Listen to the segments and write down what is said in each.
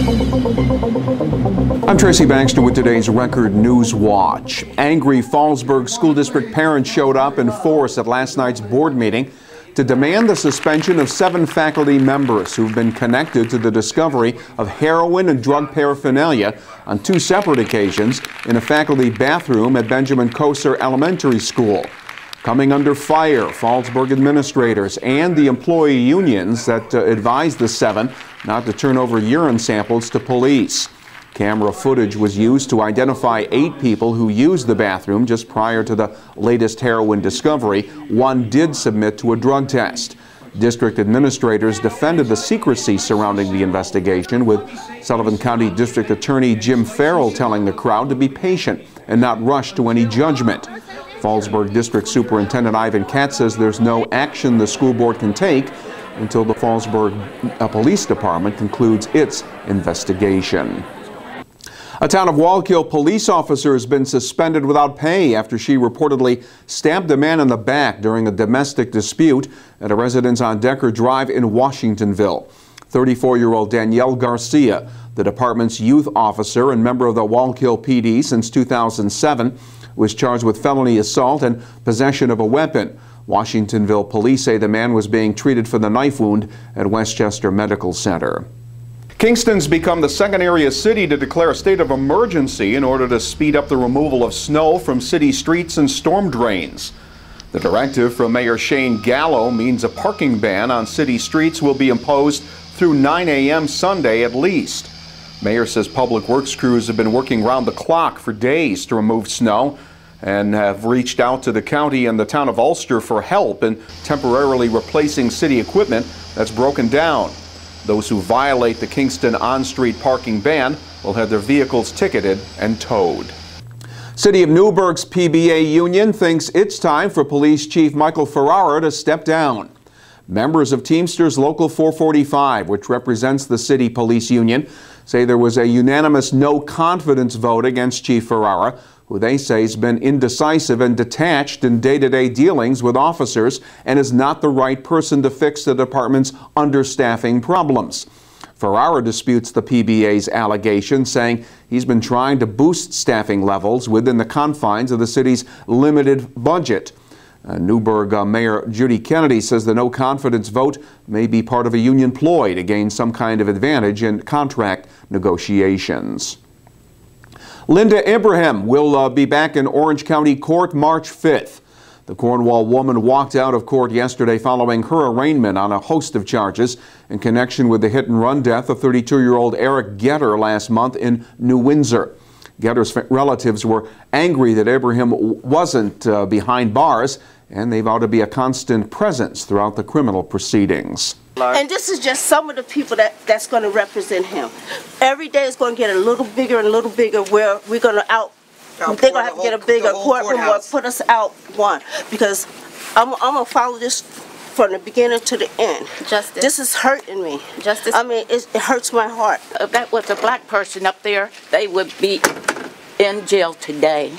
I'm Tracy Baxter with today's Record Newswatch. Angry Fallsburg School District parents showed up in force at last night's board meeting to demand the suspension of 7 faculty members who've been connected to the discovery of heroin and drug paraphernalia on 2 separate occasions in a faculty bathroom at Benjamin Koser Elementary School. Coming under fire, Fallsburg administrators and the employee unions that advised the 7 not to turn over urine samples to police. Camera footage was used to identify 8 people who used the bathroom just prior to the latest heroin discovery. 1 did submit to a drug test. District administrators defended the secrecy surrounding the investigation, with Sullivan County District Attorney Jim Farrell telling the crowd to be patient and not rush to any judgment. Fallsburg District Superintendent Ivan Katz says there's no action the school board can take until the Fallsburg Police Department concludes its investigation. A town of Wallkill police officer has been suspended without pay after she reportedly stabbed a man in the back during a domestic dispute at a residence on Decker Drive in Washingtonville. 34-year-old Danielle Garcia, the department's youth officer and member of the Wallkill PD since 2007, was charged with felony assault and possession of a weapon. Washingtonville police say the man was being treated for the knife wound at Westchester Medical Center. Kingston's become the second area city to declare a state of emergency in order to speed up the removal of snow from city streets and storm drains. The directive from Mayor Shane Gallo means a parking ban on city streets will be imposed through 9 a.m. Sunday at least. Mayor says public works crews have been working round the clock for days to remove snow and have reached out to the county and the town of Ulster for help in temporarily replacing city equipment that's broken down. Those who violate the Kingston on-street parking ban will have their vehicles ticketed and towed. City of Newburgh's PBA union thinks it's time for Police Chief Michael Ferrara to step down. Members of Teamsters Local 445, which represents the city police union, say there was a unanimous no confidence vote against Chief Ferrara, who they say has been indecisive and detached in day-to-day dealings with officers and is not the right person to fix the department's understaffing problems. Ferrara disputes the PBA's allegation, saying he's been trying to boost staffing levels within the confines of the city's limited budget. Newburgh Mayor Judy Kennedy says the no-confidence vote may be part of a union ploy to gain some kind of advantage in contract negotiations. Linda Ibrahim will be back in Orange County Court March 5th. The Cornwall woman walked out of court yesterday following her arraignment on a host of charges in connection with the hit-and-run death of 32-year-old Eric Getter last month in New Windsor. Getter's relatives were angry that Ibrahim wasn't behind bars, and they vow to be a constant presence throughout the criminal proceedings. And this is just some of the people that's going to represent him. Every day is going to get a little bigger and a little bigger, where we're going to they're going to have to get a bigger courtroom or put us out one, because I'm going to follow this from the beginning to the end. Justice. This is hurting me. Justice. I mean, it hurts my heart. If that was a black person up there, they would be in jail today.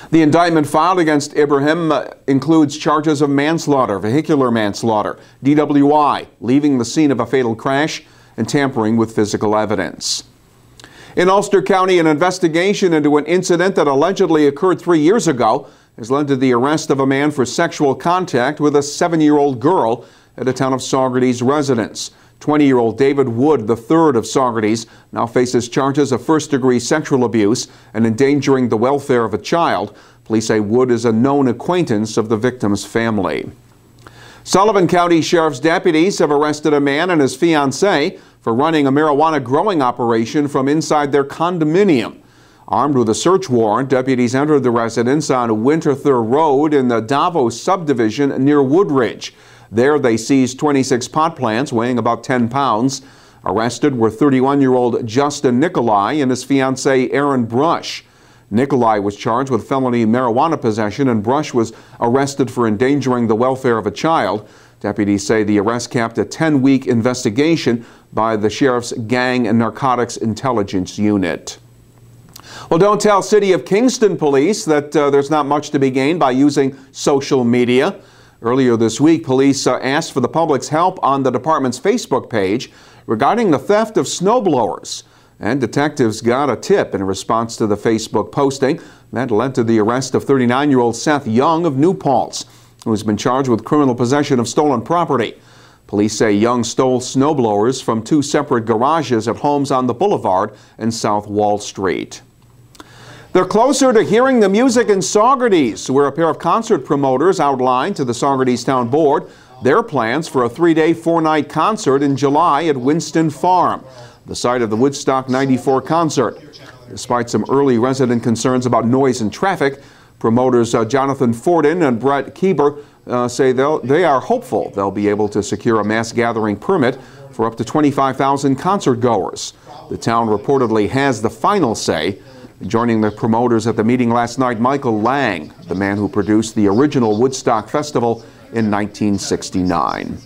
The indictment filed against Ibrahim includes charges of manslaughter, vehicular manslaughter, DWI, leaving the scene of a fatal crash, and tampering with physical evidence. In Ulster County, an investigation into an incident that allegedly occurred 3 years ago has led to the arrest of a man for sexual contact with a 7-year-old girl at a town of Saugerties residence. 20-year-old David Wood, the third of Saugerties, now faces charges of first-degree sexual abuse and endangering the welfare of a child. Police say Wood is a known acquaintance of the victim's family. Sullivan County Sheriff's deputies have arrested a man and his fiancée for running a marijuana growing operation from inside their condominium. Armed with a search warrant, deputies entered the residence on Winterthur Road in the Davos subdivision near Woodridge. There they seized 26 pot plants weighing about 10 pounds. Arrested were 31-year-old Justin Nikolai and his fiancée Erin Brush. Nikolai was charged with felony marijuana possession, and Brush was arrested for endangering the welfare of a child. Deputies say the arrest capped a 10-week investigation by the sheriff's Gang and Narcotics Intelligence Unit. Well, don't tell City of Kingston police that there's not much to be gained by using social media. Earlier this week, police asked for the public's help on the department's Facebook page regarding the theft of snowblowers. and detectives got a tip in response to the Facebook posting that led to the arrest of 39-year-old Seth Young of New Paltz, who's been charged with criminal possession of stolen property. Police say Young stole snowblowers from 2 separate garages at homes on the boulevard and South Wall Street. They're closer to hearing the music in Saugerties, where a pair of concert promoters outlined to the Saugerties Town Board their plans for a 3-day, 4-night concert in July at Winston Farm, the site of the Woodstock 94 concert. Despite some early resident concerns about noise and traffic, promoters Jonathan Forden and Brett Kieber say they are hopeful they'll be able to secure a mass gathering permit for up to 25,000 concert goers. The town reportedly has the final say. Joining the promoters at the meeting last night, Michael Lang, the man who produced the original Woodstock Festival in 1969.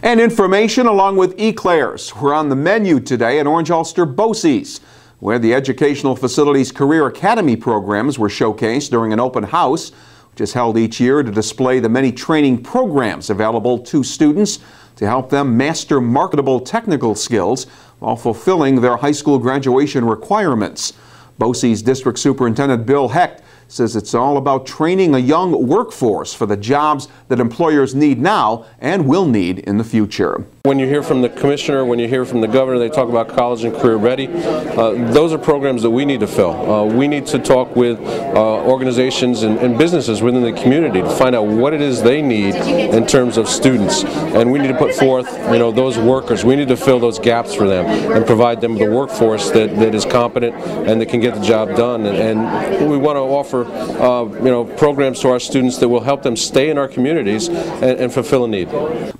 And information along with eclairs were on the menu today at Orange Ulster BOCES, where the Educational Facilities Career Academy programs were showcased during an open house, which is held each year to display the many training programs available to students to help them master marketable technical skills while fulfilling their high school graduation requirements. BOCES District Superintendent Bill Hecht says it's all about training a young workforce for the jobs that employers need now and will need in the future. When you hear from the commissioner, when you hear from the governor, they talk about college and career ready. Those are programs that we need to fill. We need to talk with organizations and businesses within the community to find out what it is they need in terms of students. And we need to put forth, those workers. We need to fill those gaps for them and provide them with a workforce that is competent and that can get the job done. And we want to offer, programs to our students that will help them stay in our communities and fulfill a need.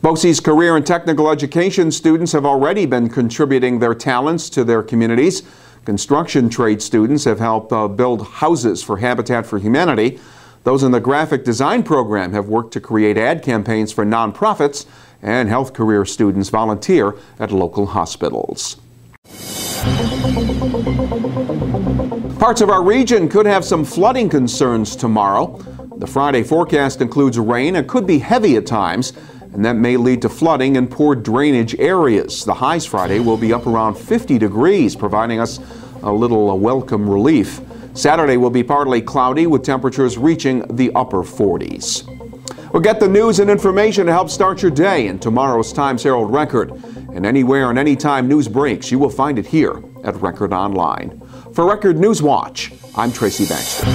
BOCES career and technical education students have already been contributing their talents to their communities. Construction trade students have helped build houses for Habitat for Humanity. Those in the graphic design program have worked to create ad campaigns for nonprofits, and health career students volunteer at local hospitals. Parts of our region could have some flooding concerns tomorrow. The Friday forecast includes rain. It could be heavy at times, and that may lead to flooding in poor drainage areas. The highs Friday will be up around 50 degrees, providing us a little welcome relief. Saturday will be partly cloudy with temperatures reaching the upper 40s. We'll get the news and information to help start your day in tomorrow's Times Herald Record. And anywhere and anytime news breaks, you will find it here at Record Online. For Record Newswatch, I'm Tracy Baxter.